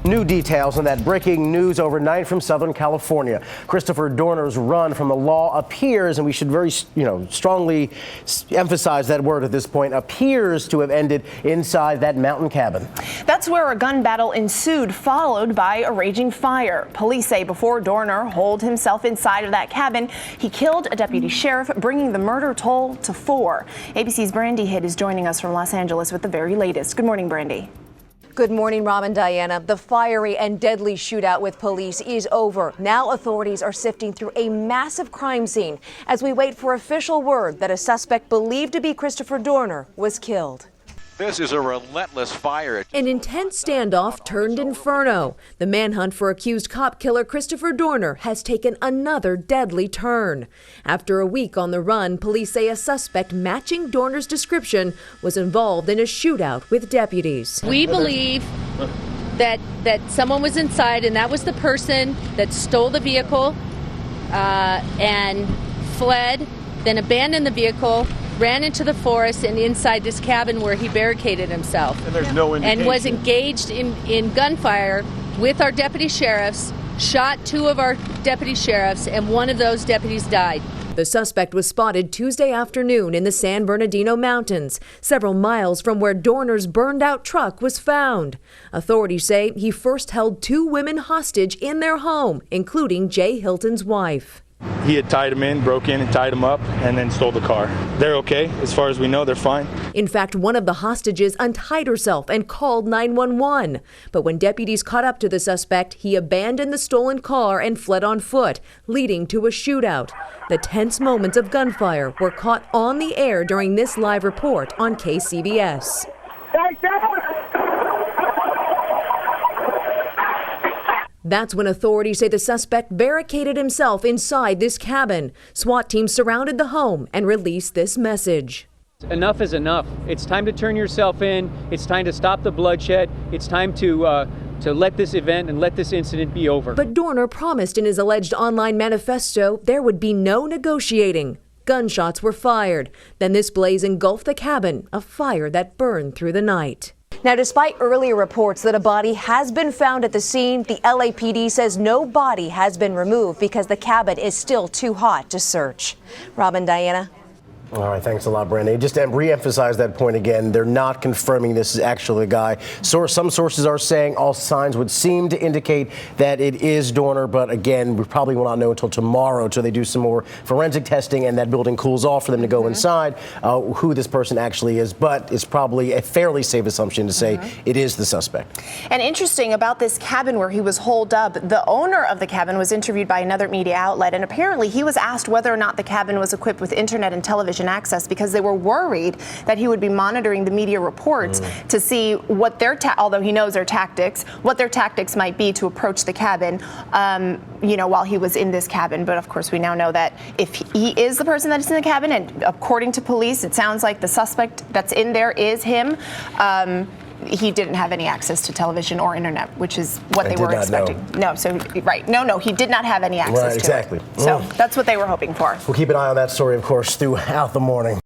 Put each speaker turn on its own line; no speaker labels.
New details on that breaking news overnight from Southern California. Christopher Dorner's run from the law appears, and we should very, strongly emphasize that word at this point, appears to have ended inside that mountain cabin.
That's where a gun battle ensued, followed by a raging fire. Police say before Dorner holed himself inside of that cabin, he killed a deputy sheriff, bringing the murder toll to 4. ABC's Brandi Hitt is joining us from Los Angeles with the very latest. Good morning, Brandi.
Good morning, Rob and Diana. The fiery and deadly shootout with police is over. Now authorities are sifting through a massive crime scene as we wait for official word that a suspect believed to be Christopher Dorner was killed.
This is a relentless fire.
An intense standoff turned inferno. The manhunt for accused cop killer Christopher Dorner has taken another deadly turn. After a week on the run, police say a suspect matching Dorner's description was involved in a shootout with deputies.
We believe that someone was inside, and that was the person that stole the vehicle and fled, then abandoned the vehicle, ran into the forest and inside this cabin where he barricaded himself.
And there's no indication.
And was engaged in gunfire with our deputy sheriffs, shot 2 of our deputy sheriffs, and 1 of those deputies died.
The suspect was spotted Tuesday afternoon in the San Bernardino Mountains, several miles from where Dorner's burned-out truck was found. Authorities say he first held 2 women hostage in their home, including Jay Hilton's wife.
He had tied him in, broke in and tied him up, and then stole the car. They're okay. As far as we know, they're fine.
In fact, one of the hostages untied herself and called 911. But when deputies caught up to the suspect, he abandoned the stolen car and fled on foot, leading to a shootout. The tense moments of gunfire were caught on the air during this live report on KCBS. That's when authorities say the suspect barricaded himself inside this cabin. SWAT teams surrounded the home and released this message.
Enough is enough. It's time to turn yourself in. It's time to stop the bloodshed. It's time to let this event and let this incident be over.
But Dorner promised in his alleged online manifesto there would be no negotiating. Gunshots were fired. Then this blaze engulfed the cabin, a fire that burned through the night.
Now, despite earlier reports that a body has been found at the scene, the LAPD says no body has been removed because the cabin is still too hot to search. Rob and Diana.
All right, thanks a lot, Brandi. Just to re-emphasize that point again, they're not confirming this is actually a guy. Some sources are saying all signs would seem to indicate that it is Dorner, but again, we probably will not know until tomorrow until they do some more forensic testing and that building cools off for them to go inside who this person actually is. But it's probably a fairly safe assumption to say it is the suspect.
And interesting about this cabin where he was holed up, the owner of the cabin was interviewed by another media outlet, and apparently he was asked whether or not the cabin was equipped with internet and television access because they were worried that he would be monitoring the media reports to see what although he knows their tactics, what their tactics might be to approach the cabin, while he was in this cabin. But of course, we now know that if he is the person that is in the cabin, and according to police, it sounds like the suspect that's in there is him. He didn't have any access to television or internet, which is what they were expecting. No, he did not have any access to
exactly.
it. So that's what they were hoping for.
We'll keep an eye on that story, of course, throughout the morning.